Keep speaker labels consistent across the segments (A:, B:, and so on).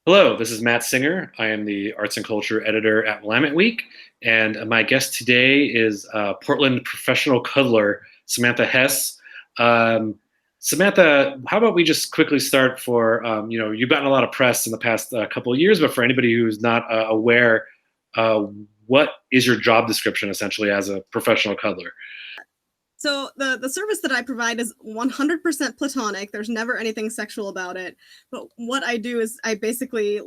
A: Hello, this is Matt Singer. I am the arts and culture editor at Willamette Week, and my guest today is Portland professional cuddler Samantha Hess. Um, Samantha, how about we just quickly start for you've gotten a lot of press in the past couple of years, but for anybody who's not aware, uh, what is your job description essentially as a professional cuddler?
B: So the service that I provide is 100% platonic. There's never anything sexual about it. But what I do is I basically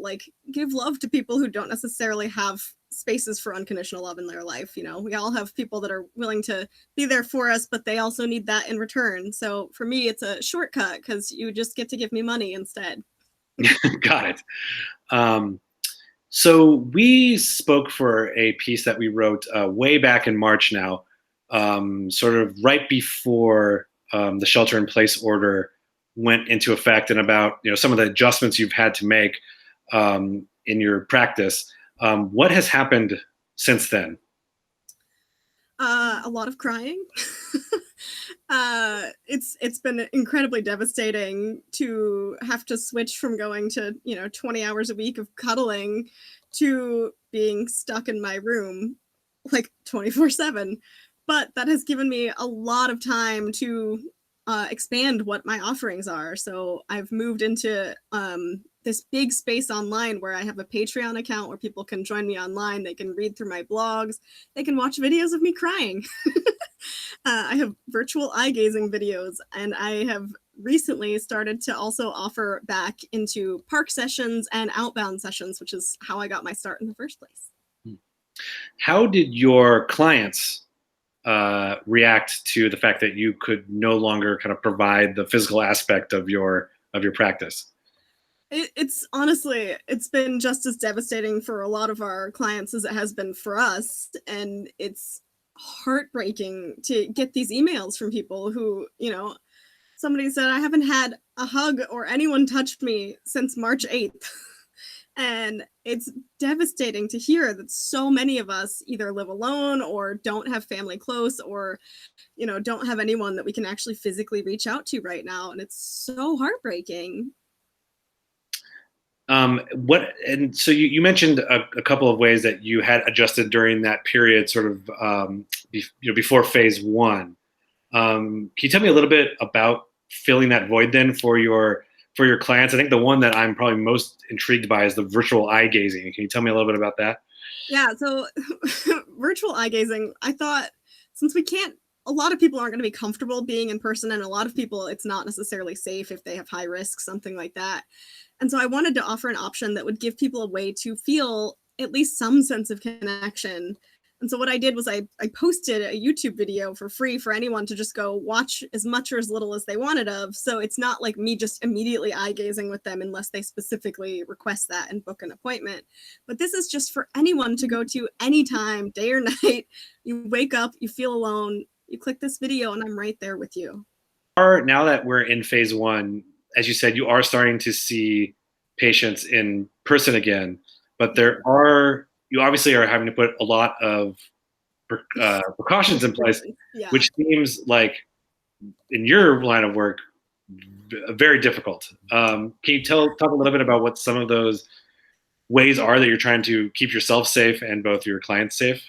B: give love to people who don't necessarily have spaces for unconditional love in their life. We all have people that are willing to be there for us, but they also need that in return. So for me, it's a shortcut because you just get to give me money instead.
A: Got it. Um, So we spoke for a piece that we wrote way back in March now, sort of right before the shelter-in-place order went into effect, and about some of the adjustments you've had to make in your practice. What has happened since then?
B: A lot of crying. It's been incredibly devastating to have to switch from going to 20 hours a week of cuddling to being stuck in my room like 24/7. But that has given me a lot of time to expand what my offerings are. So I've moved into this big space online where I have a Patreon account where people can join me online. They can read through my blogs. They can watch videos of me crying. I have virtual eye gazing videos, and I have recently started to also offer back into park sessions and outbound sessions, which is how I got my start in the first place.
A: How did your clients react to the fact that you could no longer kind of provide the physical aspect of your practice?
B: It's honestly, it's been just as devastating for a lot of our clients as it has been for us. And it's heartbreaking to get these emails from people who, somebody said, I haven't had a hug or anyone touched me since March 8th. And it's devastating to hear that so many of us either live alone or don't have family close or, don't have anyone that we can actually physically reach out to right now. And it's so heartbreaking.
A: What and so you mentioned a couple of ways that you had adjusted during that period, sort of before phase one. Can you tell me a little bit about filling that void then for your clients? I think the one that I'm probably most intrigued by is the virtual eye gazing. Can you tell me a little bit about that?
B: Yeah, so virtual eye gazing, I thought since we can't, a lot of people aren't going to be comfortable being in person, and a lot of people, it's not necessarily safe if they have high risk, something like that. And so I wanted to offer an option that would give people a way to feel at least some sense of connection. And so what I did was I posted a YouTube video for free for anyone to just go watch as much or as little as they wanted of. So it's not like me just immediately eye gazing with them unless they specifically request that and book an appointment. But this is just for anyone to go to anytime, day or night. You wake up, you feel alone, you click this video, and I'm right there with you.
A: Now that we're in phase one, as you said, you are starting to see patients in person again, but you obviously are having to put a lot of precautions in place,
B: Yeah.
A: which seems like in your line of work very difficult. Can you talk a little bit about what some of those ways are that you're trying to keep yourself safe and both your clients safe?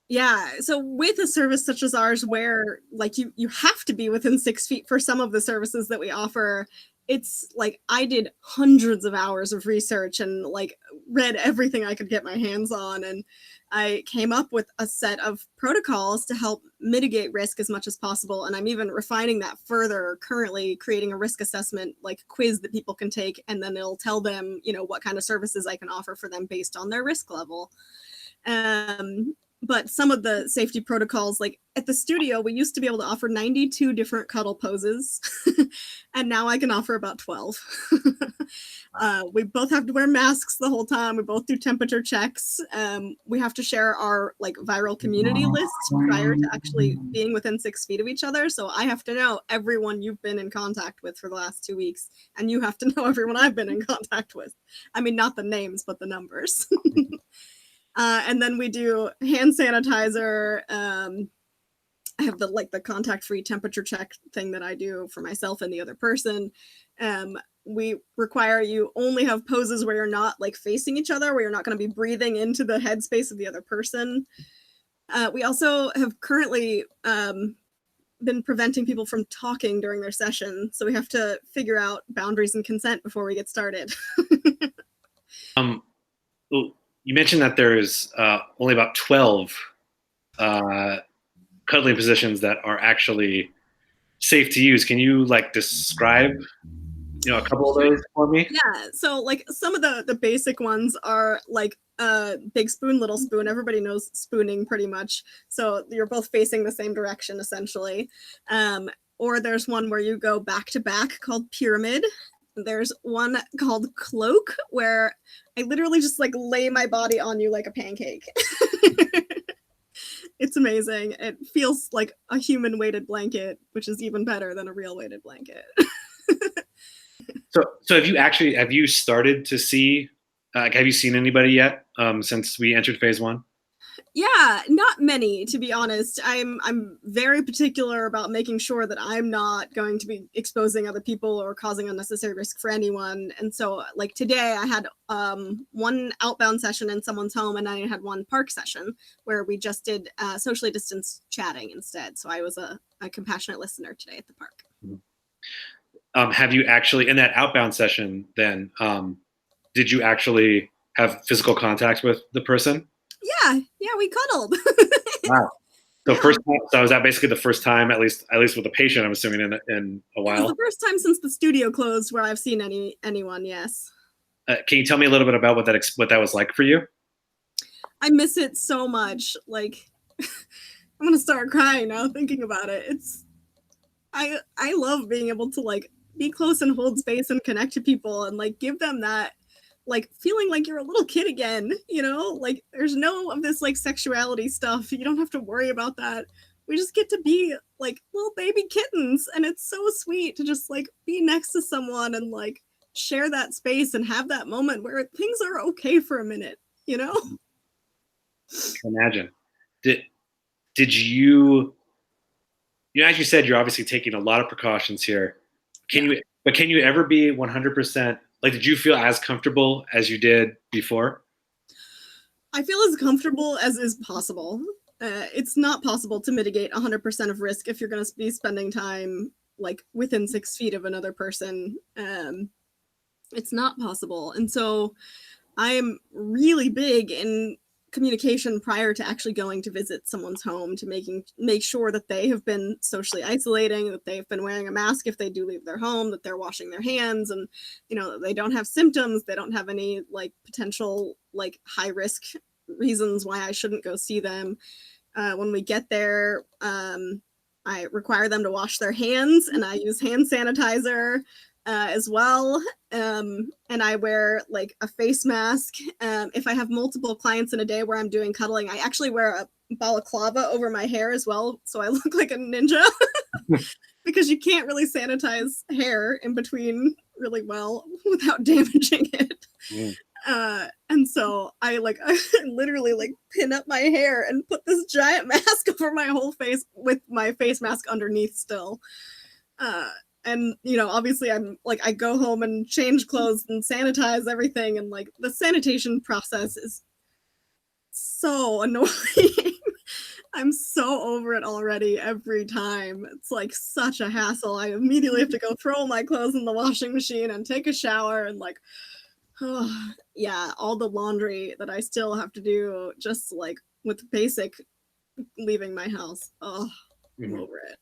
B: Yeah. So with a service such as ours, where like you have to be within 6 feet for some of the services that we offer, it's like I did hundreds of hours of research and read everything I could get my hands on, and I came up with a set of protocols to help mitigate risk as much as possible. And I'm even refining that further, currently creating a risk assessment quiz that people can take, and then it'll tell them, what kind of services I can offer for them based on their risk level. But some of the safety protocols, like at the studio, we used to be able to offer 92 different cuddle poses, and now I can offer about 12. We both have to wear masks the whole time. We both do temperature checks. We have to share our viral community list prior to actually being within 6 feet of each other. So I have to know everyone you've been in contact with for the last 2 weeks, and you have to know everyone I've been in contact with. I mean, not the names, but the numbers. And then we do hand sanitizer. I have the contact-free temperature check thing that I do for myself and the other person. we require you only have poses where you're not like facing each other, where you're not going to be breathing into the headspace of the other person. We also have currently been preventing people from talking during their session, so we have to figure out boundaries and consent before we get started.
A: Well, you mentioned that there's only about 12 cuddling positions that are actually safe to use. Can you like describe, a couple of those for me?
B: Yeah, so like some of the basic ones are like big spoon, little spoon. Everybody knows spooning pretty much. So you're both facing the same direction essentially. Or there's one where you go back to back called pyramid. There's one called cloak where I literally just like lay my body on you like a pancake. It's amazing. It feels like a human weighted blanket, which is even better than a real weighted blanket.
A: So have you started to see, have you seen anybody yet since we entered phase one?
B: Yeah, not many, to be honest. I'm very particular about making sure that I'm not going to be exposing other people or causing unnecessary risk for anyone. And so like today I had one outbound session in someone's home, and I had one park session where we just did socially distanced chatting instead. So I was a compassionate listener today at the park.
A: Have you actually, in that outbound session then, did you actually have physical contact with the person?
B: Yeah, we cuddled.
A: Wow. So
B: Yeah.
A: so was that basically the first time, at least with the patient, I'm assuming in a
B: It
A: while?
B: was the first time since the studio closed where I've seen anyone, yes.
A: Can you tell me a little bit about what that was like for you?
B: I miss it so much. Like I'm gonna start crying now thinking about it. I love being able to like be close and hold space and connect to people and like give them that like feeling like you're a little kid again, like there's no of this like sexuality stuff. You don't have to worry about that. We just get to be like little baby kittens, and it's so sweet to just like be next to someone and like share that space and have that moment where things are okay for a minute.
A: Imagine. Did you, as you said, you're obviously taking a lot of precautions here.
B: Yeah.
A: Can you ever be 100%, like, did you feel as comfortable as you did before?
B: I feel as comfortable as is possible. It's not possible to mitigate 100% of risk if you're going to be spending time like within 6 feet of another person. It's not possible. And so I am really big in communication prior to actually going to visit someone's home to make sure that they have been socially isolating, that they've been wearing a mask if they do leave their home, that they're washing their hands, and that they don't have symptoms, they don't have any like potential like high risk reasons why I shouldn't go see them. When we get there, I require them to wash their hands, and I use hand sanitizer as well. And I wear like a face mask. If I have multiple clients in a day where I'm doing cuddling, I actually wear a balaclava over my hair as well, so I look like a ninja. Because you can't really sanitize hair in between really well without damaging it.
A: Mm.
B: And so I literally like pin up my hair and put this giant mask over my whole face with my face mask underneath still. And obviously I'm like, I go home and change clothes and sanitize everything, and like the sanitation process is so annoying. I'm so over it already every time. It's like such a hassle. I immediately have to go throw my clothes in the washing machine and take a shower and like, oh, yeah, all the laundry that I still have to do just like with basic leaving my house. Oh, I'm over it.